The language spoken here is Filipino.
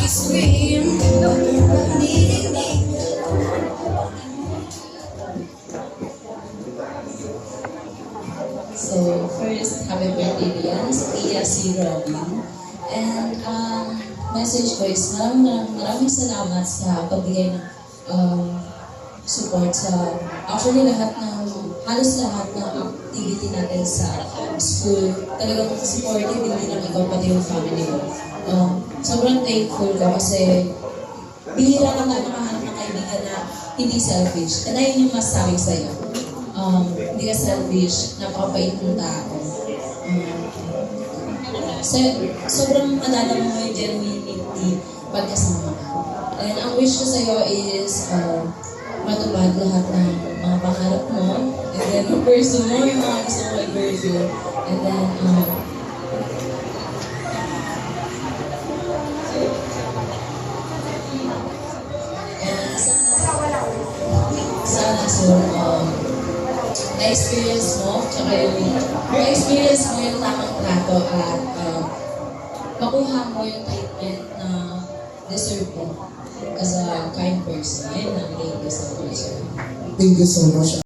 So, first, happy birthday Rian, si Robin. And message ko is maraming salamat sa pagbigay ng support sa actually halos lahat ng activity natin sa school. Talagang supportive, hindi lang ikaw pati yung family mo. Sobrang thankful ko kasi bihira lang na makahanap ng kaibigan na hindi selfish. Kaya yun yung masasabi sa'yo. Hindi ka selfish, napakabait ng tao. Sobrang madala mo yung genuinity pagkasama ka. And ang wish ko sa'yo is matupad lahat ng mga pangarap mo. And then, pursue mo yung mga gusto mo i-pursue. And then, na-experience mo, tsaka na-experience mo yung tamang trato at makuha mo yung treatment na deserve mo as a kind person. Ayun lang, thank you so much. Thank you so much.